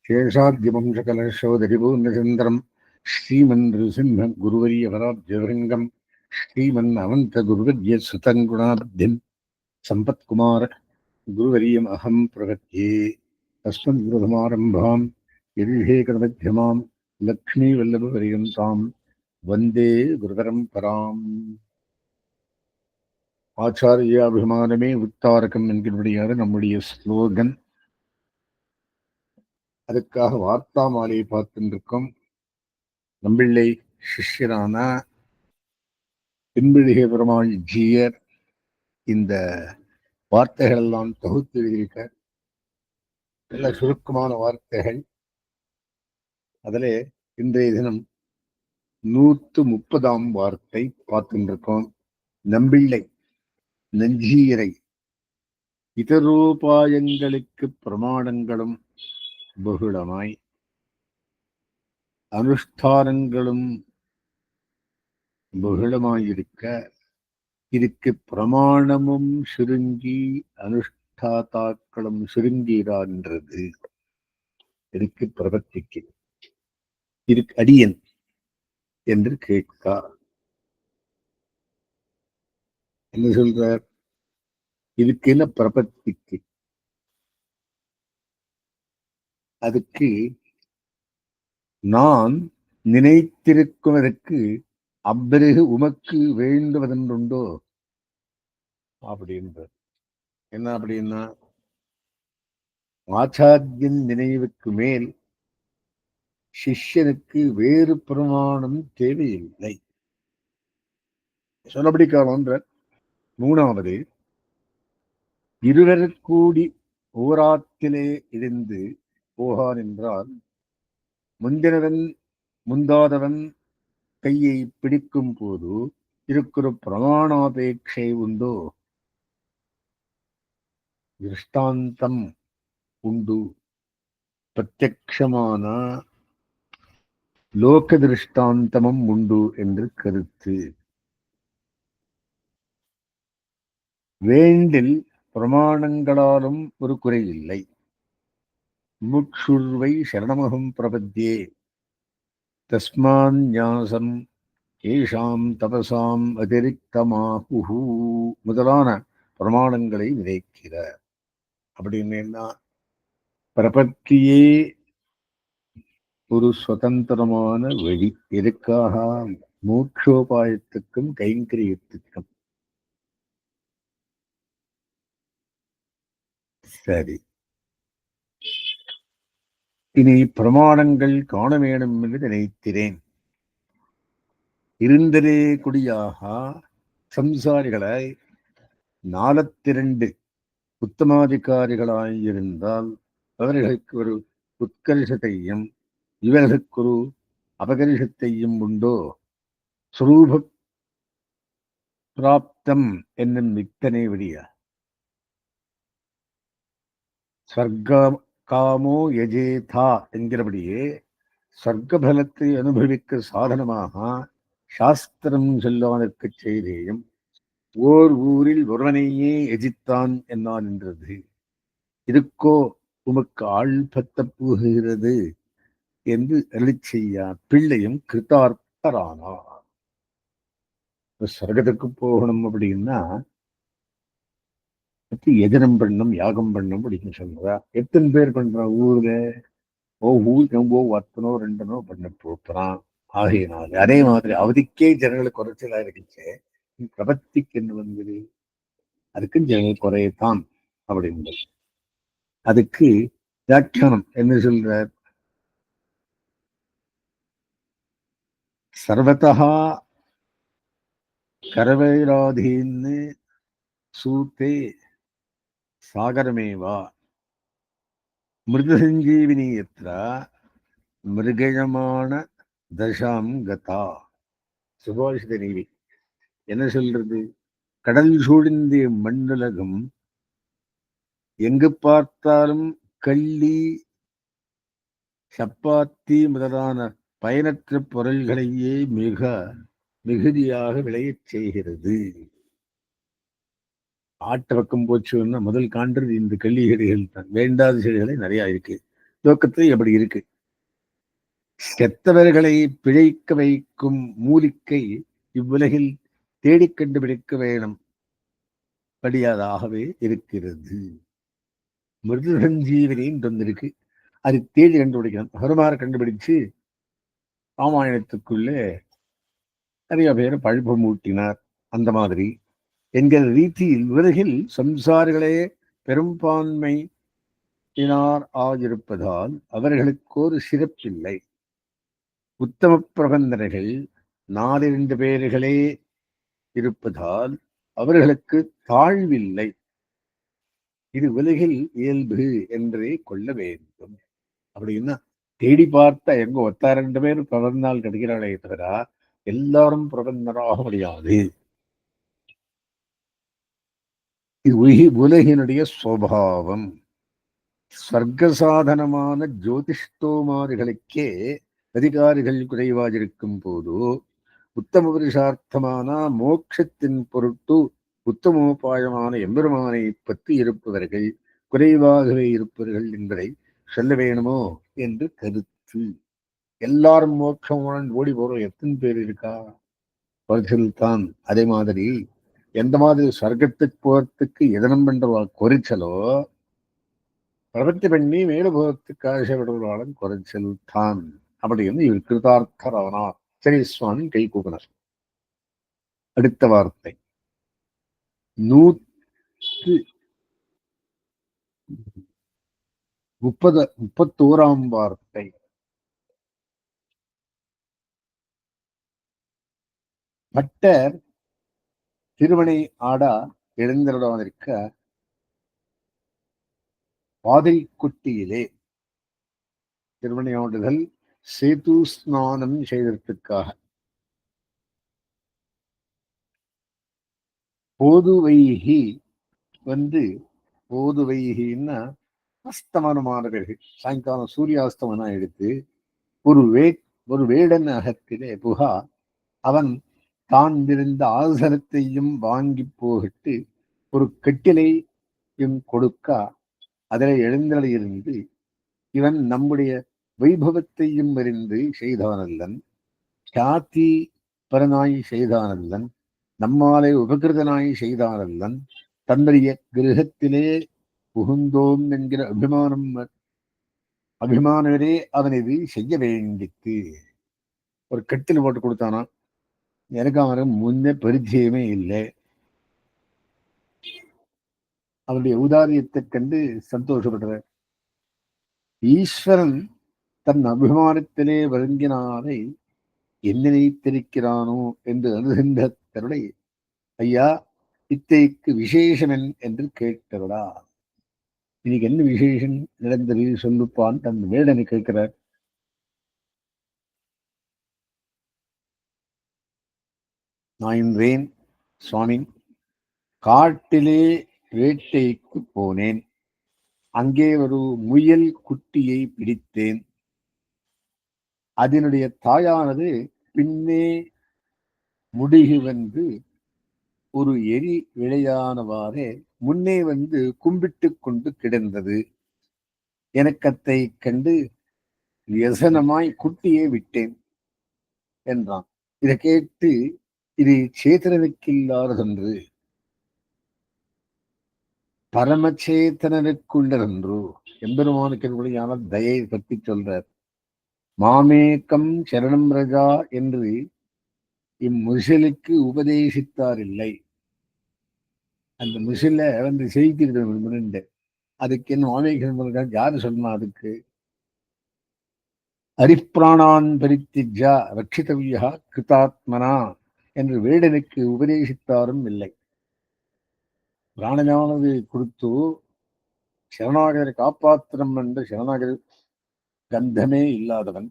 शेषाद्यमं सकलशोधरिपूर्णचन्द्रं श्रीमन्नृसिंह गुरुवर्यवराब्जभृङ्गं श्रीमन्नवन्तगुरुवर्यसुतं गुणाब्धिं सम्पत्कुमार गुरुवर्यमहं प्रपद्ये। तस्मद्गुरुसमारम्भां यदिहेकमध्यमां लक्ष्मीवल्लभपर्यन्तां वन्दे गुरुपरम्पराम्. ஆச்சாரியாபிமானமே உத்தாரகம் என்கிறபடியாக நம்முடைய ஸ்லோகன். அதுக்காக வார்த்தா மாலையை பார்த்துருக்கோம். நம்பிள்ளை சிஷ்யரான பின்பிழிகை பெருமாள் ஜீயர் இந்த வார்த்தைகள் எல்லாம் தொகுத்து எழுதியிருக்க. நல்ல சுருக்கமான வார்த்தைகள். அதிலே இன்றைய தினம் 130ஆம் வார்த்தை பார்த்துருக்கோம். நம்பிள்ளை நஞ்சீரை இதரோபாயங்களுக்கு பிரமாணங்களும் பகுளமாய் அனுஷ்டானங்களும் பகுளமாயிருக்க இதுக்கு பிரமாணமும் சுருங்கி அனுஷ்டாத்தாக்களும் சுருங்கிறான்றது. இதுக்கு பிரபத்திக்கு இதுக்கு அடியன் என்று கேட்கார். என்ன சொல்றார்? இதுக்கு என்ன பிரபத்திக்கு? அதுக்கு நான் நினைத்திருக்குவதற்கு அப்பிறகு உமக்கு வேண்டுவதென்றுண்டோ அப்படின்ற. என்ன அப்படின்னா, ஆச்சாரியன் நினைவுக்கு மேல் சிஷ்யனுக்கு வேறு பிரமாணம் தேவையில்லை. சொல்லபடி காலம்ன்ற. மூணாவது, இருவர் கூடி ஓராத்திலே இருந்து போகான் என்றால் முந்தினவன் முந்தாதவன் கையை பிடிக்கும் போது இருக்கிற பிரமாணாபேட்சை உண்டோ? திருஷ்டாந்தம் உண்டு. பிரத்யக்ஷமான லோக திருஷ்டாந்தமும் உண்டு என்று கருத்து. வேண்டில் பிரமாணங்களாலும் ஒரு குறையில்லை. முக்ஷுர்வை சரணமகம் பிரபத்யே தஸ்மான் ஞாசம் ஏஷாம் தபசாம் அதிரிக்தமாஹு முதலான பிரமாணங்களை விதைக்கிறார். அப்படின்னா பிரபத்தியே ஒரு சுதந்திரமான வழி. எதுக்காக? மோட்சோபாயத்துக்கும் கைங்கரியத்துக்கும். சரி, இனி பிரமாணங்கள் காண வேண்டும் என்று நினைக்கிறேன். இருந்ததே குடியாக சம்சாரிகளாய் 42 உத்தமாதிகாரிகளாயிருந்தால் அவர்களுக்கு ஒரு உத்கர்ஷத்தையும் இவர்களுக்கு ஒரு அபகர்ஷத்தையும் உண்டோ? சுரூப பிராப்தம் என்னும் மித்தனை வழிய ஸ்வர்க காமோ யஜேதா என்கிறபடியே சொர்க்கபலத்தை அனுபவிக்க சாதனமாக சாஸ்திரம் சொல்லாதற்கு செய்தேயும் ஓர் ஊரில் ஒருவனையே எஜித்தான் என்னான் என்றது. இதுக்கோ உமக்கு ஆழ்பத்த போகிறது என்று அருளி செய்ய பிள்ளையும் கிருத்தார்த்தரானார். சொர்க்கத்துக்கு போகணும் அப்படின்னா எஜனம் பண்ணும், யாகம் பண்ணும் அப்படின்னு சொல்றா. எத்தனை பேர் பண்றான் ஊர்ல? ஊருக்கு ஒருத்தனோ ரெண்டனோ பண்ண போறான். ஆகையினால அதே மாதிரி அவதிக்கே ஜனங்களுக்கு குறைச்சலா இருந்துச்சு. பிரபத்திக்கு என்ன வந்தது? அதுக்கும் ஜனங்கள் குறையத்தான் அப்படின்னு. அதுக்கு வியாக்கியானம் என்ன சொல்ற? சர்வதா கரவைராதீன்னு சூத்தே சாகரமேவா மிருதசஞ்சீவினி எத்ரா மிருகயமான தசாம் கதா. சுபாஷித நீவி என்ன சொல்றது? கடல் சூழ்ந்த மண்ணுலகம் எங்கு பார்த்தாலும் கள்ளி சப்பாத்தி முதலான பயனற்ற பொருள்களையே மிக மிகுதியாக விளையச் செய்கிறது. ஆட்டு பக்கம் போச்சுன்னா முதல் காண்றது இந்த கள்ளி செடிகள் தான். வேண்டாத செடிகளை நிறைய இருக்கு. துவக்கத்தில் எப்படி இருக்கு. செத்தவர்களை பிழைக்க வைக்கும் மூலிக்கை இவ்வுலகில் தேடிக் கண்டுபிடிக்க வேணும் படியாதாகவே இருக்கிறது. மிருது சஞ்சீவனின்னு வந்திருக்கு. அது தேடி கண்டுபிடிக்கணும். ஹனுமார் கண்டுபிடிச்சு ராமாயணத்துக்குள்ளே நிறைய பேர் பழுப்பு மூட்டினார். அந்த மாதிரி என்கிற ரீதியில் உலகில் சம்சாரிகளே பெரும்பான்மையினார் ஆகியிருப்பதால் அவர்களுக்கு ஒரு சிறப்பில்லை. உத்தம பிரபந்தர்கள் 4 பேர்களே இருப்பதால் அவர்களுக்கு தாழ்வில்லை. இது உலகில் இயல்பு என்றே கொள்ள வேண்டும். அப்படின்னா தேடி பார்த்தா எங்க 2 பேர் பிரபந்தனால் கிடைக்கிறாளே தவிர எல்லாரும் பிரபந்தராக முடியாது. இது உலகினுடைய சுவாவம். ஸ்வர்க்க சாதனமான ஜோதிஷ்டோமாரிகளுக்கே அதிகாரிகள் குறைவாதிருக்கும் போது உத்தம புருஷார்த்தமான மோட்சத்தின் பொருட்டு உத்தமோபாயமான எம்பெருமானை பற்றி இருப்பவர்கள் குறைவாகவே இருப்பவர்கள் என்பதை சொல்ல வேணுமோ என்று கருத்து. எல்லாரும் மோட்சமுடன் ஓடி போறோம் எத்தனை பேர் இருக்கா? குறைச்சல்தான். அதே மாதிரி எந்த மாதிரி சொர்க்கத்துக்கு போறதுக்கு எதனம் பண்றவா குறைச்சலோ பிரபத்தி பண்ணி மேல போறதுக்கு ஆசைப்படுவாளன் குறைச்சல் தான். அப்படின்னு இவர் கிருதார்த்தர் அவனார். சரி சுவாமி கை கூப்பினர். அடுத்த வார்த்தை 131 வார்த்தை. பட்டர் திருவனை ஆடா எழுந்திருக்க பாதிரிக்குட்டியிலே திருவனையாடுதல் சேது ஸ்நானம் செய்ததற்காக போதுவைகி போதுவைகின்னா அஸ்தமனமானவர்கள் சாயங்காலம் சூரியாஸ்தமனம் எடுத்து ஒரு வேடன் அகத்திலே புகா அவன் தான் இருந்த ஆசனத்தையும் வாங்கி போகிட்டு ஒரு கட்டிலையும் கொடுக்க அதில் எழுந்தளிருந்து இவன் நம்முடைய வைபவத்தையும் அறிந்து செய்தானல்லன், சாத்தி பரனாய் செய்தானல்லன், நம்மாலே உபகிருதனாய் செய்தானல்லன், தன்னுடைய கிரகத்திலே புகுந்தோம் என்கிற அபிமானவரே அவன் இது செய்ய வேண்டித்து. ஒரு கட்டில் போட்டு கொடுத்தானா. எனக்கு அவனுக்கு முன்னே பரிச்சயமே இல்லை. அவருடைய உதாரியத்தை கண்டு சந்தோஷப்படுற ஈஸ்வரன் தன் அபிமானத்திலே வழங்கினாரை என்ன நினைத்திருக்கிறானோ என்று அணுகின்ற தருளை ஐயா இத்தைக்கு விசேஷமன் என்று கேட்கிறடா. இன்னைக்கு என்ன விசேஷம் நடந்தது சொல்லுப்பான் தன் வேடனை கேட்கிறார். நான் என்றேன் சுவாமி, காட்டிலே வேட்டைக்கு போனேன். அங்கே ஒரு முயல் குட்டியை பிடித்தேன். அதனுடைய தாயானது பின்னே முடிகு வந்து ஒரு எரி விளையானவாறே முன்னே வந்து கும்பிட்டு கொண்டு கிடந்தது. எனக்கத்தை கண்டு வியசனமாய் குட்டியை விட்டேன் என்றான். இதை கேட்டு இது சேத்தனனுக்கில்லாததென்று பரமச்சேத்தனனுக்குள்ளதென்று எம்பெருமானுக்கு தயை பற்றி சொல்றார். மாமேக்கம் சரணம் ரஜா என்று இம்முசிலுக்கு உபதேசித்தார் இல்லை. அந்த முசில வந்து செய்கிறது அதுக்கு என்ன மாமேக்கம் யாரு சொன்னா? அதுக்கு அரிப்பிராணான் பரித்திஜா ரட்சிதவியா கிருதாத்மனா என்று வேடனுக்கு உபதேசித்தாரும் இல்லை. பிராணனானது கொடுத்து சரணாகரை காப்பாத்திரம் என்ற சரணாகரி கந்தமே இல்லாதவன்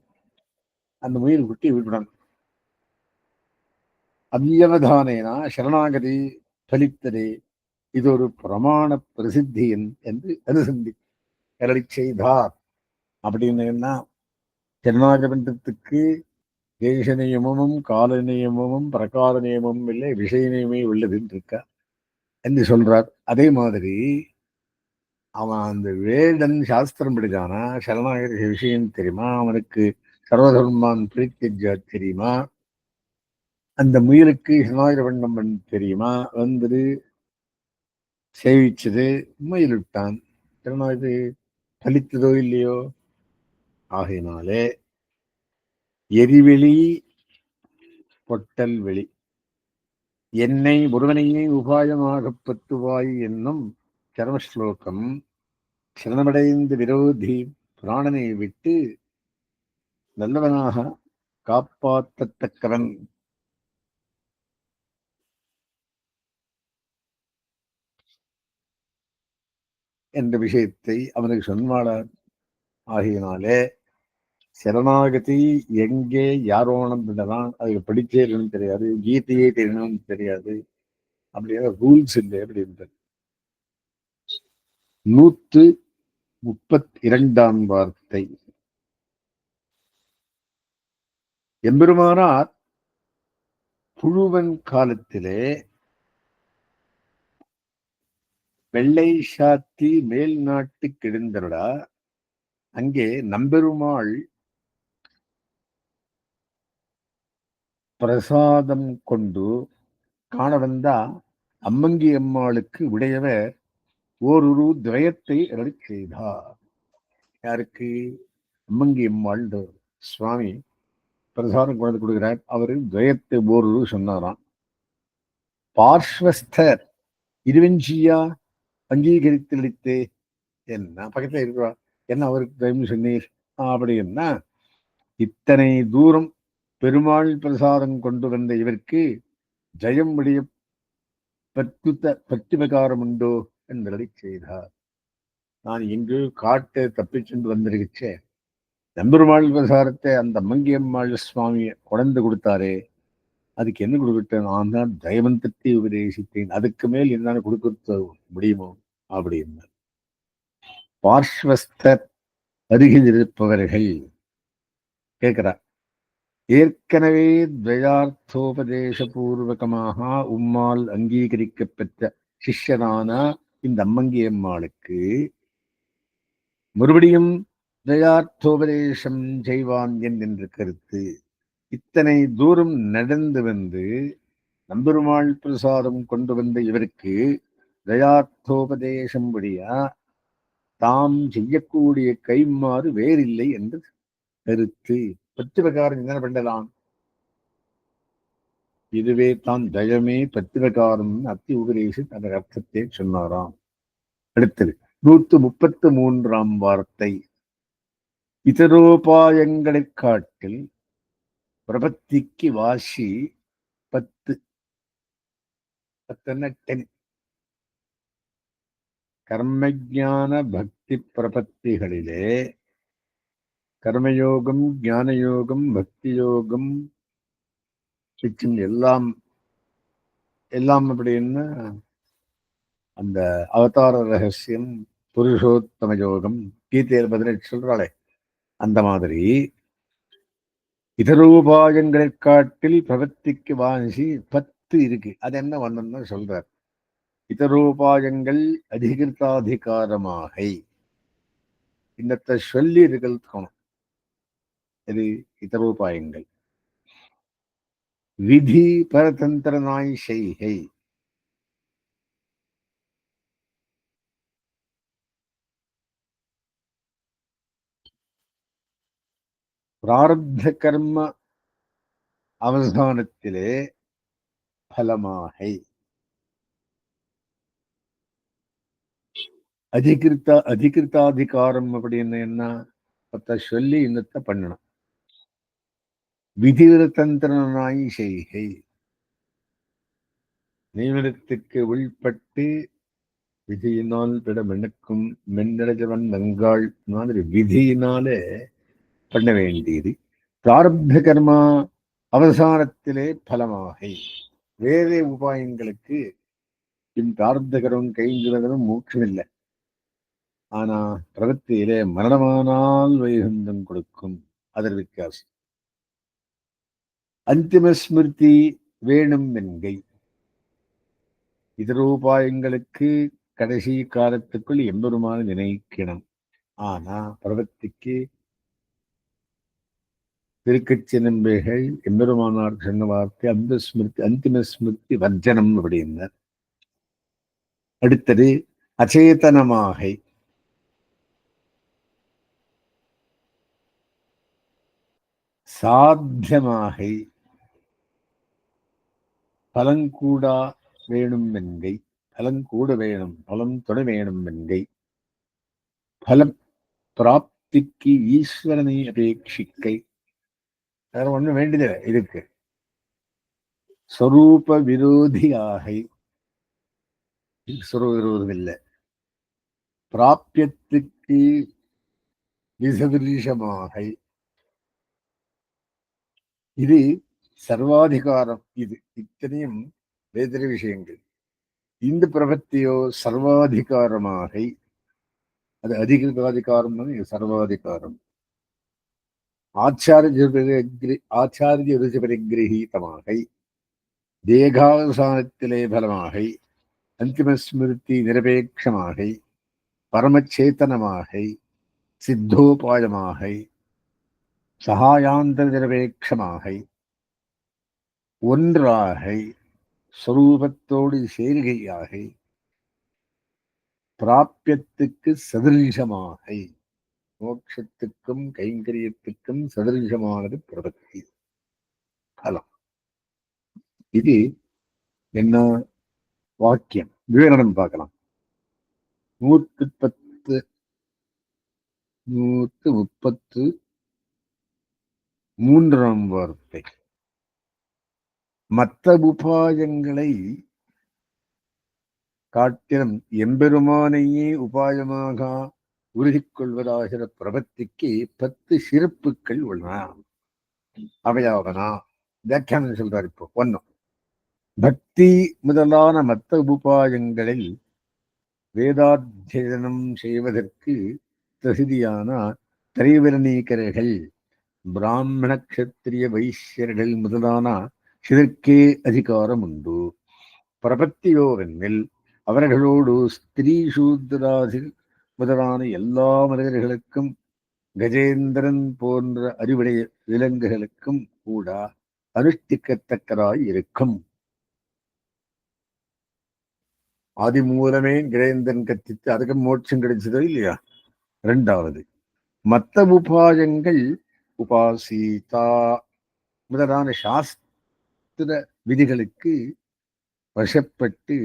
அந்த முயல் குட்டி விடுறான். அவ்யவதானேனா சரணாகதி பலித்ததே இது ஒரு பிரமாண பிரசித்தி என்று அனுசந்தி எரடி செய்தார். அப்படின்னா சரணாகரத்துக்கு தேச நியமமும் கால நியமமும் பிரகார நியமமும் இல்லை, விஷய நியமே உள்ளதுன்னு இருக்கா என்று சொல்றார். அதே மாதிரி அவன் அந்த வேடன் சாஸ்திரம் படிச்சானா, சரணாகதி விஷயம் தெரியுமா, அவனுக்கு சர்வதர்மான் பிரீத்தியா தெரியுமா, அந்த முயலுக்கு சரணாகதி பண்ணம் தெரியுமா, வந்தது சேவிச்சது, முயலிட்டான், சரணாகதி பலித்ததோ இல்லையோ. ஆகையினாலே எரிவெளி பொட்டல் வெளி, என்னை ஒருவனையே உபாயமாக பத்துவாய் என்னும் சரமஸ்லோகம் சரணமடைந்த விரோதி பிராணனை விட்டு நல்லவனாக காப்பாற்றத்தக்கவன் என்ற விஷயத்தை அவனுக்கு சொன்னாளார். ஆகையினாலே சரணாகதி எங்கே யாரோனம் பண்ணலாம், அதுக்கு படிச்சே இருக்கணும்னு தெரியாது, கீதையே தெரியணும்னு தெரியாது, அப்படியே ரூல்ஸ் இல்லை அப்படின்றது. 132 வார்த்தை. எம்பெருமானார் புழுவன் காலத்திலே வெள்ளை சாத்தி மேல் நாட்டு கெடுந்தருடா, அங்கே நம்பெருமாள் பிரசாதம் கொண்டு காண வந்தா அம்மங்கி அம்மாளுக்கு உடையவர் ஓரொரு துவயத்தை அருளி செய்தார். யாருக்கு? அம்மங்கி அம்மாள் சுவாமி பிரசாதம் கொண்டு கொடுக்கிறார். அவரு துவயத்தை ஓரொரு சொன்னாராம். பார்ஸ்வஸ்தர் இருவஞ்சியா அங்கீகரித்தளித்தே, என்ன பக்கத்துல இருக்கிறா, என்ன அவருக்கு துவயம் சொன்னீர் அப்படின்னா, இத்தனை தூரம் பெருமாள் பிரசாதம் கொண்டு வந்த இவருக்கு ஜெயம் விடிய பிரத்யுபகாரம் உண்டோ என்பதை செய்தார். நான் எங்கு காட்டு தப்பிச்சென்று வந்திருக்கே, நம்பெருமாள் பிரசாரத்தை அந்த மங்கியம்மாள் சுவாமி கொடந்து கொடுத்தாரே, அதுக்கு என்ன கொடுக்கிட்டேன், நான் தான் தயவந்தத்தை உபதேசித்தேன், அதுக்கு மேல் என்னால கொடுக்க முடியுமோ அப்படின்னு. பார்ஸ்வஸ்தர் அருகில் இருப்பவர்கள் கேட்கிறார். ஏற்கனவே துவயார்த்தோபதேசபூர்வகமாக உம்மால் அங்கீகரிக்கப்பெற்ற சிஷ்யனான இந்த அம்மங்கி அம்மாளுக்கு மறுபடியும் துவயார்த்தோபதேசம் செய்வான் என்ற கருத்து. இத்தனை தூரம் நடந்து வந்து நம்பெருமாள் பிரசாதம் கொண்டு வந்த இவருக்கு தயார்த்தோபதேசம் படியா தாம் செய்யக்கூடிய கைமாறு வேறில்லை என்று கருத்து. பிரத்திபகாரம் என்ன பண்ணலாம், இதுவே தான் தயமே பிரத்திபகாரம் அத்தி உபதேசி அதன் அர்த்தத்தை சொன்னாராம். அடுத்தது 133 வார்த்தை. இதரோபாயங்களை காட்டில் பிரபத்திக்கு வாசி 10 10 கர்மஜான பக்தி பிரபத்திகளிலே கர்மயோகம், ஞானயோகம், பக்தி யோகம் எல்லாம் எல்லாம் அப்படின்னு அந்த அவதார ரகசியம் புருஷோத்தம யோகம் கீதையில் 18 சொல்றாளே, அந்த மாதிரி இதரோபாயங்களை காட்டில் பிரபத்திக்கு வாசி 10 இருக்கு. அது என்ன ஒண்ணுன்னு சொல்றார். இதரோபாயங்கள் அதிகிருத்தாதிகாரமாக இன்னத்தை சொல்லி இருக்கணும். இது இதரோபாயங்கள். விதி பரதந்திரனாய் செய்கை, பிராரப்த கர்ம அவசானத்திலே பலமாகை, அதிகிருத்தாதிகாரம் அப்படின்னு என்ன சொல்லி இன்னத்தை பண்ணணும். விதிவிரதந்திரனாய் செய்கை, நியமனத்துக்கு உள்பட்டு விதியினால் விட மெனுக்கும் மென்னடைஜவன் நங்காள் மாதிரி விதியினாலே பண்ண வேண்டியது. பிராரப்த கர்மா அவசானத்திலே பலமாகை, வேறே உபாயங்களுக்கு இம் பிராரப்த கர்மம் கைங்கிறதும் மோட்சம் இல்லை. ஆனா பிரவத்தியிலே மரணமானால் வைகுந்தம் கொடுக்கும், அதர் வித்தியாசம். அந்திம ஸ்மிருதி வேணும் என்கை, இதரோபாயங்களுக்கு கடைசி காலத்துக்குள் எம்பெருமான நினைக்கணும். ஆனா பிரபத்திக்கு திருக்கச்சினம்பேகள் எம்பெருமானார் சொன்ன வார்த்தை அந்த ஸ்மிருதி அந்திம ஸ்மிருதி வர்ஜனம் அப்படின்னார். அடுத்தது அச்சேதனமாக சாத்தியமாக பலங்கூடா வேணும் என்கை, பலங்கூட வேணும், பலம் தொட வேணும் என்கை, பலம் பிராப்திக்கு ஈஸ்வரனை அபேட்சிக்கை. வேற ஒண்ணும் வேண்டியதில்லை இதுக்கு. ஸ்வரூப விரோதியாக, ஸ்வரூப விரோதம் இல்லை, பிராபியத்துக்கு விசதிருஷமாக, இது சர்வாதிகாரம். இது இத்தனையும் வேதிர விஷயங்கள். இந்த பிரபத்தியோ சர்வாதிகாரமாக, அது அதிகாதிகாரம், இது சர்வாதிகாரம். ஆச்சாரிய ருஜபரிகிரகீதமாக, தேகாவசானத்திலே பலமாக, அந்திம ஸ்மிருதி நிரபேட்சமாக, பரமச்சேத்தனமாக, சித்தோபாயமாக, சகாயாந்தர நிரபேட்சமாக, ஒன்றாக ஸ்வரூபத்தோடு சேர்கையாக, பிராபியத்துக்கு சதிருஷமாக, மோட்சத்துக்கும் கைங்கரியத்துக்கும் சதிருஷமானது பிரபத்தி பலம். இது என்ன வாக்கியம்? விவரணம் பார்க்கலாம். 133ஆம் வார்த்தை. மற்ற உபாயங்களை காட்டிலும் எம்பெருமானையே உபாயமாக உருகிக் கொள்வதாகிற பிரபத்திக்கு 10 சிறப்புகள் உள்ளன. அவையாவனா வியாக்கியானம் சொல்றார். இப்போ 1, பக்தி முதலான மற்ற உபாயங்களில் வேதாத்தியனம் செய்வதற்கு தகுதியான திரைவர்ணீகர்கள், பிராமண கஷத்திரிய வைசியர்கள் முதலான சிலர்க்கே அதிகாரம் உண்டு. பிரபத்தியோவெனில் அவர்களோடு ஸ்திரீ சூத்ராதி முதலான எல்லா மனிதர்களுக்கும், கஜேந்திரன் போன்ற அறிவுடைய விலங்குகளுக்கும் கூட அனுஷ்டிக்கத்தக்கதாய் இருக்கும். ஆதி மூலமே கஜேந்திரன் கத்தித்து அதுக்கு மோட்சம் கிடைச்சதோ இல்லையா? 2வது, மத்த உபாயங்கள் உபாசிதா முதலான சாஸ்திர விதிகளுக்கு வசப்பட்டு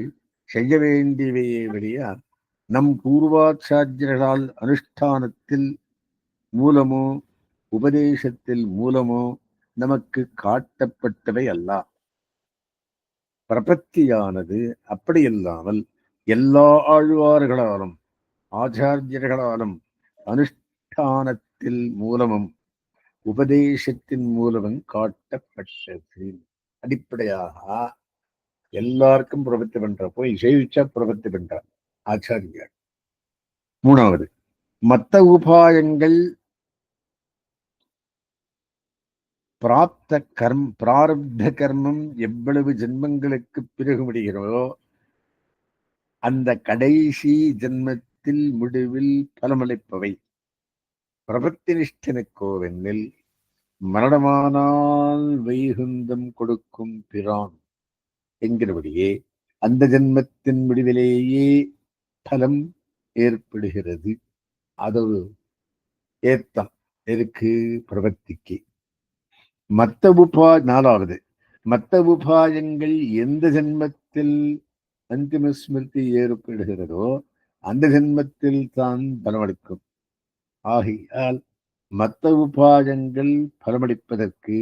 செய்ய வேண்டியவையே வழியா நம் பூர்வாச்சாரியர்களால் அனுஷ்டானத்தில் மூலமோ உபதேசத்தில் மூலமோ நமக்கு காட்டப்பட்டவை அல்ல. பிரபத்தியானது அப்படியில்லாமல் எல்லா ஆழ்வார்களாலும் ஆச்சாரியர்களாலும் அனுஷ்டானத்தில் மூலமும் உபதேசத்தின் மூலமும் காட்டப்பட்டது. அடிப்படையாக எல்லாருக்கும் பிரபத்தி பண்ற, போய் சேவிச்சா பிரபத்தி பண்றார் ஆச்சாரியார். 3வது, மத்த உபாயங்கள் பிராரப்த கர்மம் எவ்வளவு ஜென்மங்களுக்கு பிறகு முடிகிறதோ அந்த கடைசி ஜென்மத்தில் முடிவில் பலமளிப்பவை. பிரபத்தி நிஷ்டனுக்கோவெனில் மரணமானால் வைகுந்தம் கொடுக்கும் பிரான் என்கிறபடியே அந்த ஜென்மத்தின் முடிவிலேயே பலம் ஏற்படுகிறது. அது ஏத்தம் இருக்கு பிரபத்திக்கு. 4வது, மத்த உபாயங்கள் எந்த ஜென்மத்தில் அந்திம ஸ்மிருதி ஏற்படுகிறதோ அந்த ஜென்மத்தில் தான் பலமளிக்கும். ஆகையால் மத்த உபாயங்கள் பலமளிப்பதற்கு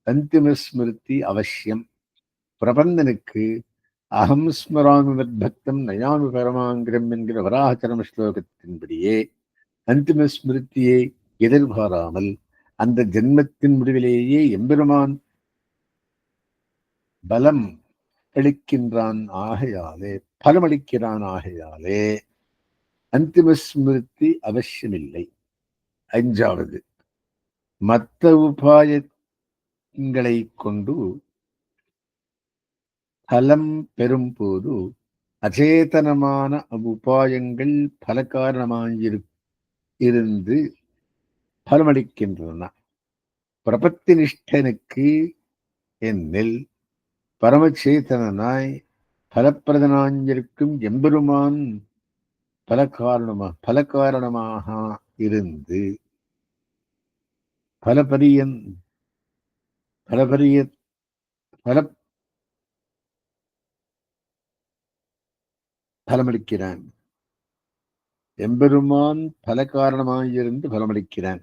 அந்திம ஸ்மிருதி அவசியம். பிரபந்தனுக்கு அகம் ஸ்மராமி மத்பக்தம் நயாமி பரமாங்கிரம் என்கிற வராகச்சரம ஸ்லோகத்தின்படியே அந்திம ஸ்மிருதியை எதிர்பாராமல் அந்த ஜென்மத்தின் முடிவிலேயே எம்பெருமான் பலம் அளிக்கின்றான். ஆகையாலே பலமளிக்கிறான். ஆகையாலே அந்திம ஸ்மிருதி அவசியமில்லை. 5வது, மற்ற உபாயங்களை கொண்டு பலம் பெறும் போது அச்சேதனமான உபாயங்கள் பல காரணமாயிருந்து பலமளிக்கின்றன. பிரபத்தினிஷ்டனுக்கு என்னில் பரமச்சேதனாய் பலப்பிரதனாயிருக்கும் எம்பெருமான் பல காரணமாக இருந்து பலபரியன் பலபரிய பல பலமளிக்கிறான். எம்பெருமான் பல காரணமாயிருந்து பலமளிக்கிறான்.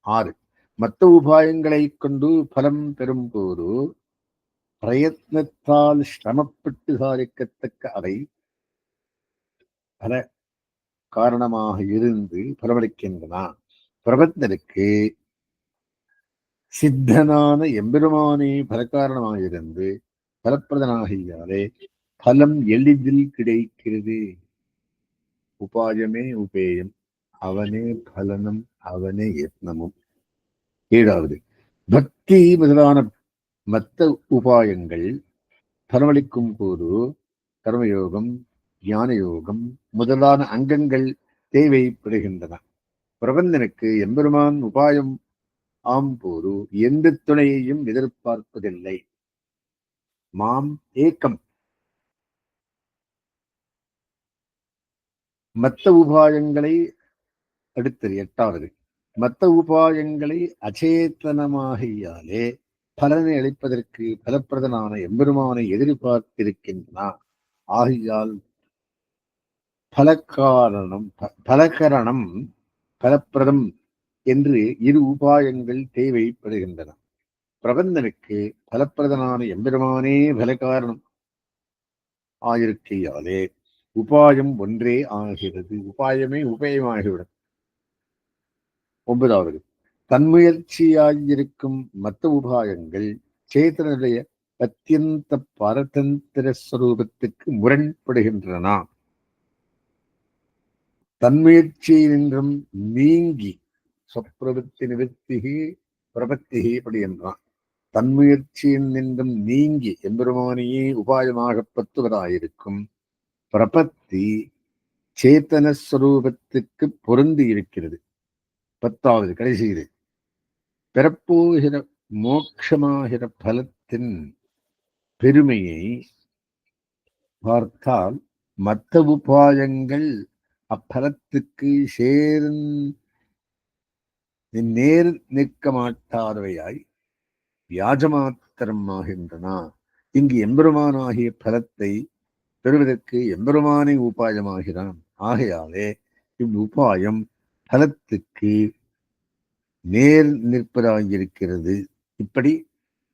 6. மற்ற உபாயங்களை கொண்டு பலம் பெறும் போது பிரயத்னத்தால் சிரமப்பட்டு சாதிக்கத்தக்க அவை பல காரணமாக இருந்து பலமளிக்கின்றன. பிரபந்தனுக்கு சித்தனான எம்பெருமானே பல காரணமாயிருந்து பலப்பிரதனாகியாலே பலம் எளிதில் கிடைக்கிறது. உபாயமே உபேயம், அவனே பலனும், அவனே யத்னமும். 7. பக்தி முதலான மற்ற உபாயங்கள் பலமளிக்கும் போது கர்மயோகம், ஞான யோகம் முதலான அங்கங்கள் தேவைப்படுகின்றன. பிரபந்தனுக்கு எம்பெருமான் உபாயம் ஆம் போது எந்த துணையையும் எதிர்பார்ப்பதில்லை. மாம் ஏக்கம். மற்ற உபாயங்களை அடுத்தது 8. மற்ற உபாயங்களை அச்சேதனமாகியாலே பலனை அளிப்பதற்கு பலப்பிரதனான எம்பெருமானை எதிர்பார்த்திருக்கின்றன. ஆகையால் பலகரணம் பலப்பிரதம் என்று இரு உபாயங்கள் தேவைப்படுகின்றன. பிரபந்தனுக்கு பலப்பிரதனான எம்பெருமானே பலகாரணம் ஆயிருக்கையாலே உபாயம் ஒன்றே ஆகிறது. உபாயமே உபயமாகிவிடும். 9. தன்முயற்சியாயிருக்கும் மற்ற உபாயங்கள் சேத்தனுடைய அத்தியந்த பரதந்திர ஸ்வரூபத்துக்கு முரண்படுகின்றன. தன்முயற்சியினின்றும் நீங்கி சொப்பிரவൃத்தி நிவர்த்திகி பிரபத்திகி படி என்றான். தன்முயற்சியின் நின்றும் நீங்கி எம்பெருமானியே உபாயமாக பத்துவதாயிருக்கும் பிரபத்தி சேத்தனஸ்வரூபத்துக்கு பொருந்தி இருக்கிறது. 10. கடைசியில் பிறப்போகிற மோட்சமாகிற பலத்தின் பெருமையை பார்த்தால் மற்ற உபாயங்கள் அப்பலத்துக்கு நேர் நிற்க மாட்டாதவையாய் வியாஜமாத்திரம் ஆகின்றன. இங்கு எம்பெருமானாகிய பலத்தை பெறுவதற்கு எம்பெருமானை உபாயமாகிறான். ஆகையாலே இவ்வுபாயம் பலத்துக்கு நேர் நிற்பதாயிருக்கிறது. இப்படி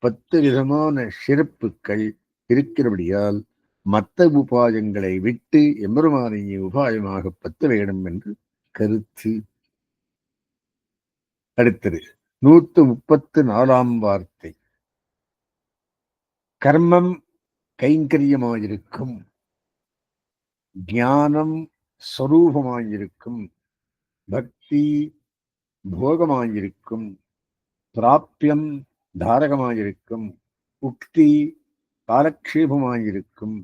10 விதமான சிறப்புகள் இருக்கிறபடியால் மற்ற உபாயங்களை விட்டு எம்பெருமானை உபாயமாக பத்த வேண்டும் என்று கருத்து. அடுத்தது 134 வார்த்தை. கர்மம் கைங்கரியமாயிருக்கும், ஞானம் ஸ்வரூபமாயிருக்கும், பக்தி போகமாயிருக்கும், பிராப்தியம் தாரகமாயிருக்கும், உக்தி காலக்ஷேபமாயிருக்கும்,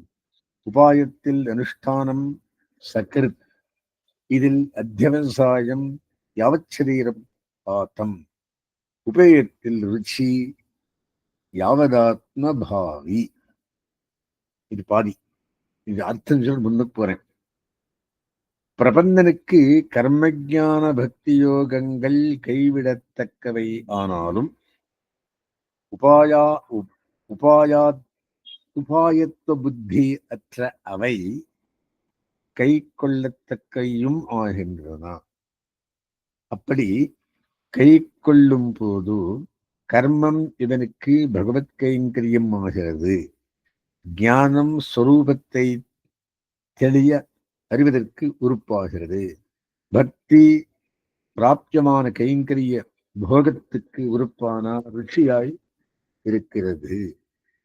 உபாயத்தில் அனுஷ்டானம் சக்கருத், இதில் அத்தியவசாயம் யாவச்சரீரம் பாத்தம், உபயத்தில் ருச்சி யாவதாத்ம பாவி. இது பாதி. இது அர்த்தம் சொல்லி முன்னுக்கு போறேன். பிரபந்தனுக்கு கர்மஜான பக்தி யோகங்கள் கைவிடத்தக்கவை ஆனாலும் உபாயத்துவ புத்தி அற்ற அவை கை கொள்ளத்தக்கையும் ஆகின்றன. அப்படி கை கொள்ளும் போது கர்மம் இவனுக்கு பகவத் கைங்கரியம் ஆகிறது. ஞானம் ஸ்வரூபத்தை தெளிய அறிவதற்கு உறுப்பாகிறது. பக்தி பிராப்தியமான கைங்கரிய போகத்துக்கு உறுப்பான ருச்சியாய் இருக்கிறது.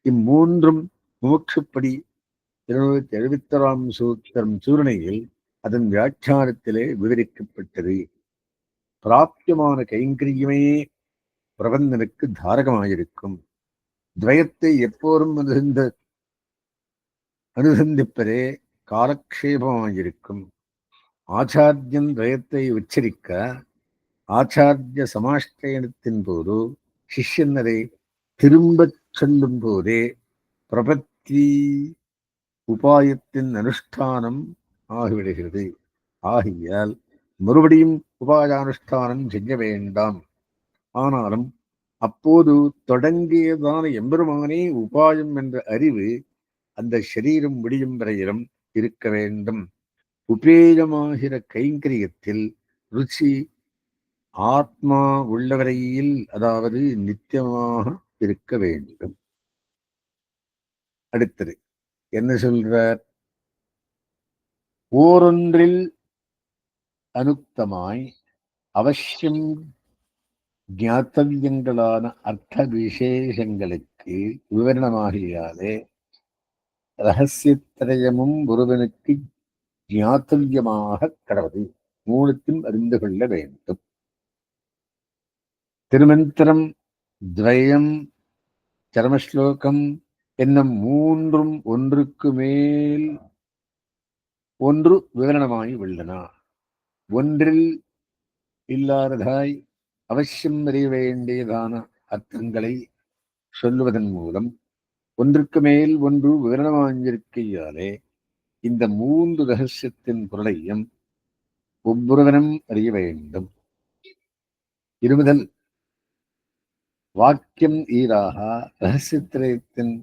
இம்மூன்றும் மோட்சப்படி 276 சூத்திரம் சூரணையில் அதன் வியாக்கியானத்திலே விவரிக்கப்பட்டது. பிராப்தியமான கைங்கரியமே பிரபந்தனுக்கு தாரகமாயிருக்கும். துவயத்தை எப்போதும் அனுசந்திப்பதே காலக்ஷேபமாயிருக்கும். ஆச்சாரியன் துவயத்தை உச்சரிக்க ஆச்சாரிய சமாஷ்டயனத்தின் போது சிஷ்யன் அதை திரும்பச் சொல்லும் போதே பிரபத்தி உபாயத்தின் அனுஷ்டானம் ஆகிவிடுகிறது. ஆகையால் மறுபடியும் உபாயானுஷ்டானம் செய்ய வேண்டாம். ஆனாலும் அப்போது தொடங்கியதான எம்பெருமானே உபாயம் என்ற அறிவு அந்த சரீரம் முடியும் வரையிலும் இருக்க வேண்டும். உபேயமாகிற கைங்கரியத்தில் ருச்சி ஆத்மா உள்ளவரையில், அதாவது நித்தியமாக இருக்க வேண்டும். அடுத்தது என்ன சொல்றார்? ஓரொன்றில் அனுக்தமாய் அவசியம் ஞாத்தவியங்களான அர்த்த விசேஷங்களுக்கு விவரணமாகியாலே ரகசியத்திரயமும் ஒருவனுக்கு ஞாத்தவியமாக கடவுது, மூலத்தில் அறிந்து கொள்ள வேண்டும். திருமந்திரம், துவயம், சரமஸ்லோகம் என்னும் மூன்றும் ஒன்றுக்கு மேல் ஒன்று விவரணமாகி உள்ளன. ஒன்றில் இல்லாததாய் அவசியம் அறிய வேண்டியதான அர்த்தங்களை சொல்லுவதன் மூலம் ஒன்றுக்கு மேல் ஒன்று விவரணமாகியிருக்கையாலே இந்த மூன்று ரகசியத்தின் பொருளையும் ஒவ்வொருவனும் அறிய வேண்டும். இருமுதல் வாக்கியம் ஈராக ரகசியத்திரயத்தின்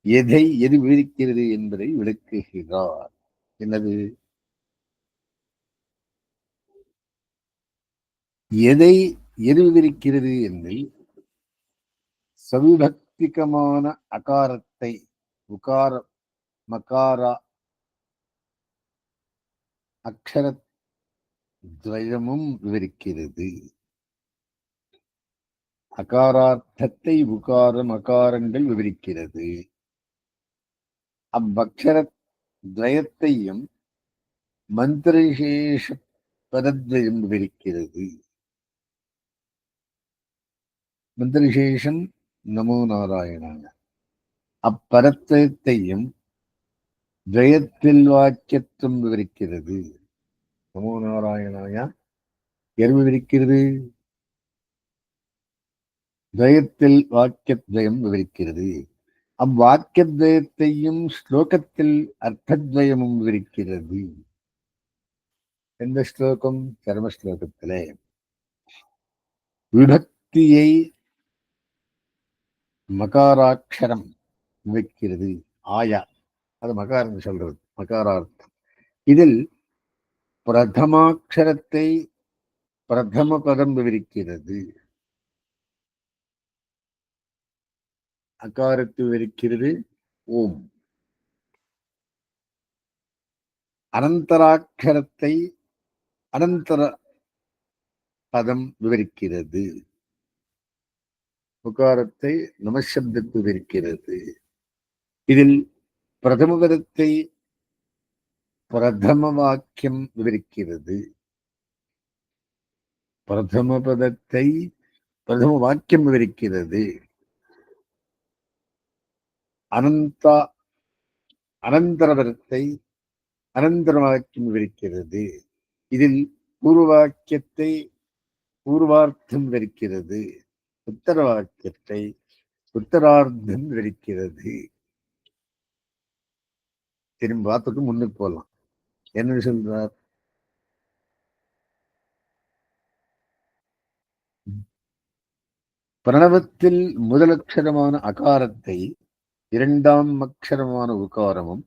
எதை எது விவரிக்கிறது என்பதை விளக்குகிறார். என்னது? எதை எது விவரிக்கிறது என்னில் சவிபக்திகமான அகாரத்தை உகார மகார அக்ஷரத்வயமும் விவரிக்கிறது. அகாரார்த்தத்தை உகாரம் அகாரங்கள் விவரிக்கிறது. அவ்வக்ஷரத்வயத்தையும் மந்திரவிசேஷ பதத்வயம் விவரிக்கிறது. மந்திரவிசேஷம் நமோ நாராயணாய. அப்பரத்வயத்தையும் துவயத்தில் வாக்கியத்துவம் விவரிக்கிறது. நமோ நாராயணாய எது விவரிக்கிறது? துவயத்தில் வாக்கியத்வயம் விவரிக்கிறது. அவ்வாக்கியத்வயத்தையும் ஸ்லோகத்தில் அர்த்தத்வயமும் விவரிக்கிறது. எந்த ஸ்லோகம்? சர்மஸ்லோகத்திலே விபக்தியை மகாராட்சரம் விவரிக்கிறது. ஆயா, அது மகாரம் சொல்றது, மகாரார்த்தம். இதில் பிரதமாட்சரத்தை பிரதம பதம் விவரிக்கிறது. அகாரத்தை விவரிக்கிறது ஓம். அனந்தராட்சரத்தை அனந்தர பதம் விவரிக்கிறது. உகாரத்தை நமசப்தத்தை விவரிக்கிறது. இதில் பிரதம பதத்தை பிரதம வாக்கியம் விவரிக்கிறது. பிரதம பதத்தை பிரதம வாக்கியம் விவரிக்கிறது. அனந்தர பதத்தை அனந்தர வாக்கியம் விவரிக்கிறது. இதில் பூர்வ வாக்கியத்தை பூர்வார்த்தம் விவரிக்கிறது. உத்தர வாக்கியத்தை உத்தரார்த்தம் விவரிக்கிறது. திரும்ப பார்த்துட்டு முன்னுக்கு போகலாம். என்ன சொல்றார்? பிரணவத்தில் முதலட்சரமான அகாரத்தை இரண்டாம் அக்ஷரமான உகாரமும்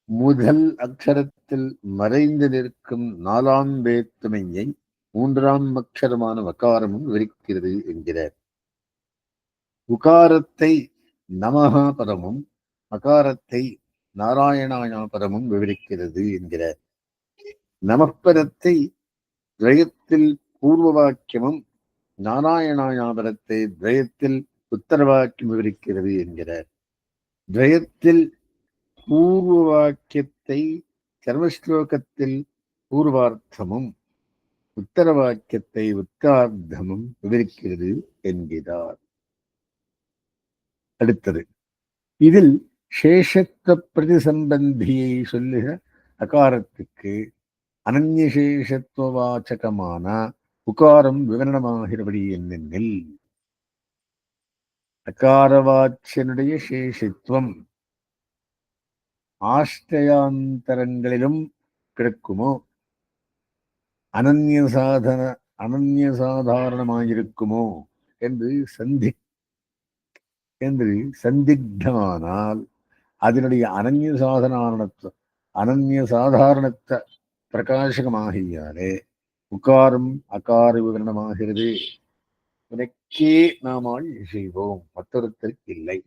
முதல் அக்ஷரத்தில் மறைந்து நிற்கும் நாலாம் வேற்றுமையை மூன்றாம் அக்ஷரமான வகாரமும் விவரிக்கிறது என்கிறார். உகாரத்தை நமஹா பதமும் அகாரத்தை நாராயணாயா பதமும் விவரிக்கிறது என்கிறார். நமப்பதத்தை துவயத்தில் பூர்வ வாக்கியமும் நாராயணாயா பதத்தை துவயத்தில் உத்தர வாக்கியம் விவரிக்கிறது என்கிறார். துவயத்தில் பூர்வ வாக்கியத்தை சர்மஸ்லோகத்தில் பூர்வார்த்தமும் உத்தர வாக்கியத்தை உத்தார்த்தமும் விவரிக்கிறது என்கிறார். அடுத்தது, இதில் சேஷத்துவ பிரதிசம்பந்தியை சொல்லுகிற அகாரத்துக்கு அனன்யசேஷத்துவ வாச்சகமான உகாரம் விவரணமாகிறபடி என்னென்னில் அகாரவாச்சியனுடைய சேஷித்துவம் ஆஷ்டயாந்தரங்களிலும் கிடக்குமோ அனன்யசாதாரணமாயிருக்குமோ என்று சந்திக்தமானால் அதனுடைய அனன்யசாதாரணத்த பிரகாசகமாகியாலே உகாரம் அகார விவரணமாகிறது. உனக்கே நாம் செய்வோம், மற்றொருத்தருக்கு இல்லை.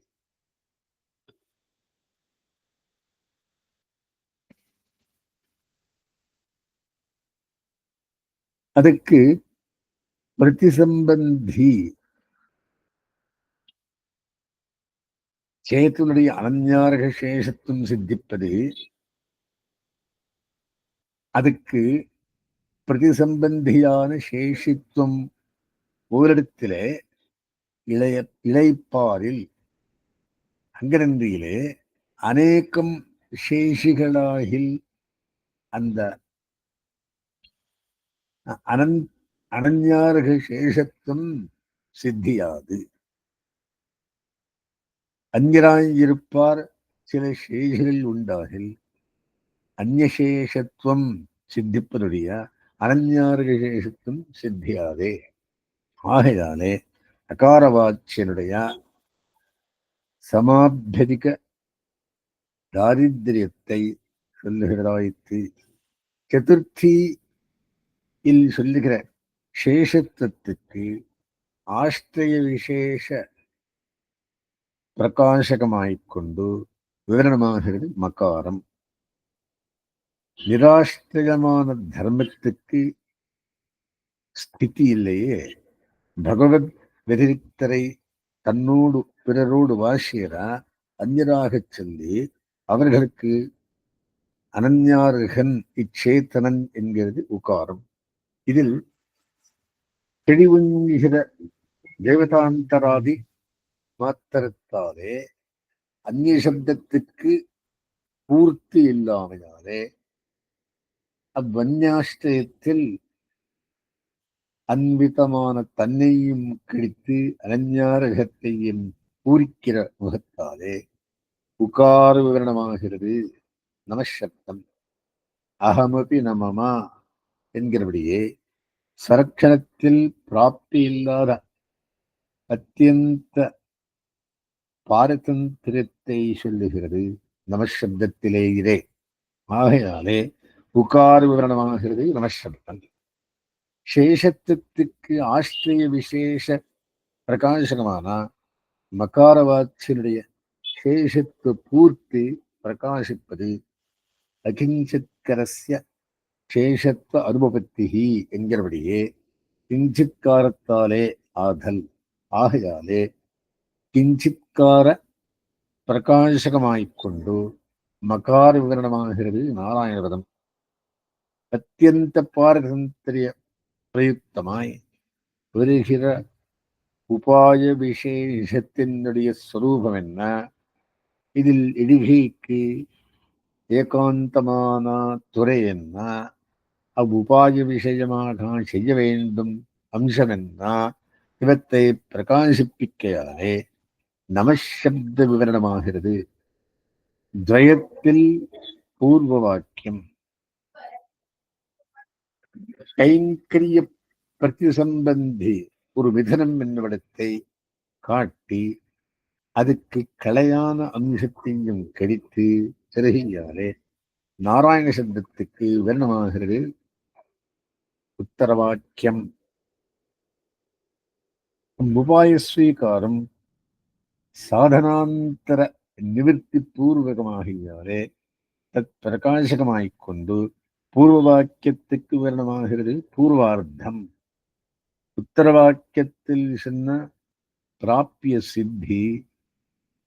அதுக்கு பிரதிசம்பந்தி சேத்துனுடைய அனன்யாரக சேஷத்துவம் சித்திப்பது, அதுக்கு பிரதிசம்பந்தியான சேஷித்துவம் ஓரிடத்திலே இளைப்பாரில் அங்கநன்றியிலே அநேகம் சேஷிகளாகில் அந்த அனன்யாரக சேஷத்துவம் சித்தியாது. அந்நியராயிருப்பார் சில சேஷிகள் உண்டாகில் அந்நசேஷத்துவம் சித்திப்பதுடைய அனன்யாரக சேஷத்துவம் சித்தியாதே. ஆகையாலே அகாரவாச்சியனுடைய சமாபியதிக தாரித்ரியத்தை சொல்லுகிறதாய்த்து சதுர்த்தியில் சொல்லுகிற சேஷத்துவத்துக்கு ஆஷ்டய விசேஷ பிரகாசகமாய்க்கொண்டு விவரணமாகிறது மகாரம். நிராஷ்டயமான தர்மத்துக்கு ஸ்திதி இல்லையே. பகவத் வெதிரிக்தரை தன்னோடு பிறரோடு வாசியரா அந்நியராகச் சொல்லி அவர்களுக்கு அனன்யார்கன் இச்சேத்தனன் என்கிறது உகாரம். இதில் தெளிவுங்கிற தேவதாந்தராதி மாத்திரத்தாலே அந்நிய சப்தத்திற்கு பூர்த்தி இல்லாமையாலே அவ்வன்யாஷ்டயத்தில் அன்பிதமான தன்னையும் கிழித்து அனன்யாரகத்தையும் பூரிக்கிற முகத்தாலே உகார விவரணமாகிறது நமசப்தம். அகமபி நமமா என்கிறபடியே சரக்ஷணத்தில் பிராப்தி இல்லாத அத்தியந்த பாரதந்திரத்தை சொல்லுகிறது நமசப்தத்திலேயே. ஆகையாலே உகார விவரணமாகிறது நமசப்தம். சேஷத்துவத்துக்கு ஆஷ்டய விசேஷ பிரகாசகமான மகாரவாச்சியனுடைய சேஷத்துவ பூர்த்தி பிரகாசிப்பது அகிஞ்சித்கரஸ்ய சேஷத்துவ அனுபவத்தி என்கிறபடியே கிஞ்சித்காரத்தாலே ஆதல். ஆகையாலே கிஞ்சித்கார பிரகாசகமாய்க்கொண்டு மகார விவரணமாகிறது நாராயணபதம். அத்தியந்த பாரதந்திரிய பிரயுக்தமாய் வருகிற உபாய விசேஷத்தினுடைய ஸ்வரூபம் என்ன? இதில் இடிகைக்கு ஏகாந்தமான துறை என்ன? அவ்வுபாய விஷயமாக செய்ய வேண்டும் அம்சம் என்ன? இவற்றை பிரகாசிப்பிக்கையாலே நமசப்த விவரணமாகிறது. துவயத்தில் பூர்வ வாக்கியம் கைங்கரிய பிரதிசம்பந்தி ஒரு விதனம் என்னிடத்தை காட்டி அதுக்கு கலையான அம்சத்தையும் கடித்து சிறகியாலே நாராயண சப்தத்துக்கு விவரணமாகிறது உத்தரவாக்கியம். உபாய ஸ்வீகாரம் சாதனாந்தர நிவர்த்தி பூர்வகமாகியாலே தத் பிரகாசகமாய்க்கொண்டு பூர்வ வாக்கியத்துக்கு விவரணமாகிறது பூர்வார்த்தம். உத்தரவாக்கியத்தில் சொன்ன பிராப்பிய சித்தி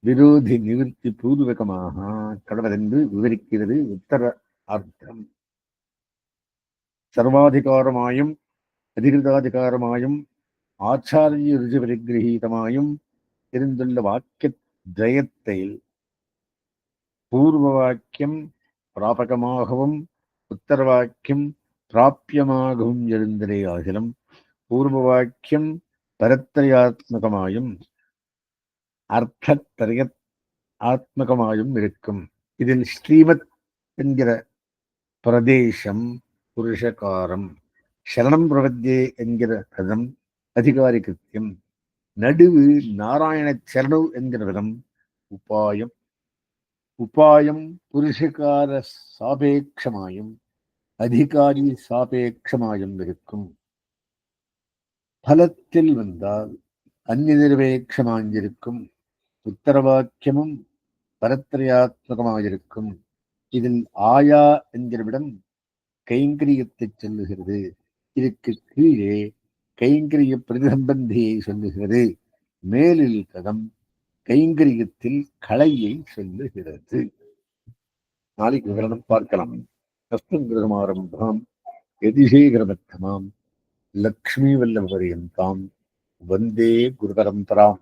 விரோதி நிவர்த்தி பூர்வகமாக கடவதென்று விவரிக்கிறது உத்தர அர்த்தம். சர்வாதிகாரமாயும் அதிகிருதாதிகாரமாயும் ஆச்சாரிய ருஜி பரிகிரகீதமாயும் இருந்துள்ள வாக்கிய ஜயத்தில் பூர்வ வாக்கியம் பிராபகமாகவும் உத்தர வாக்கியம் பிராபியமாகவும் எழுந்ததே ஆகிலும் பூர்வ வாக்கியம் பரத்திரயாத்மகமாயும் அர்த்தத்திரய ஆத்மகமாயும் இருக்கும். இதில் ஸ்ரீமத் என்கிற பிரதேசம் புருஷகாரம், சரணம் பிரபத்தியே என்கிற பதம் அதிகாரி கிருத்தியம், நடுவு நாராயண சரணு என்கிற பதம் உபாயம். உபாயம் புருஷகார சாபேட்சமாயும் அதிகாரி சாபேட்சமாயும் இருக்கும். பலத்தில் வந்தால் அந்நிய நிரபேட்சமாயிருக்கும். உத்தரவாக்கியமும் பரத்திரயாத்மகமாயிருக்கும். இதில் ஆயா என்கிறவிடம் கைங்கரியத்தை சொல்லுகிறது. இதற்கு கீழே கைங்கரிய பிரதிசம்பந்தியை சொல்லுகிறது. மேலில் கதம் கைங்கரியத்தில் கலையை சொல்லுகிறது. நாளைக்கு விவரணம் பார்க்கலாம். கஸ்தங்கிரகமாரம்பாம் யதிசேகரமத்தமாம் லக்ஷ்மி வல்லபரியந்தாம் வந்தே குரு பரம்பராம்.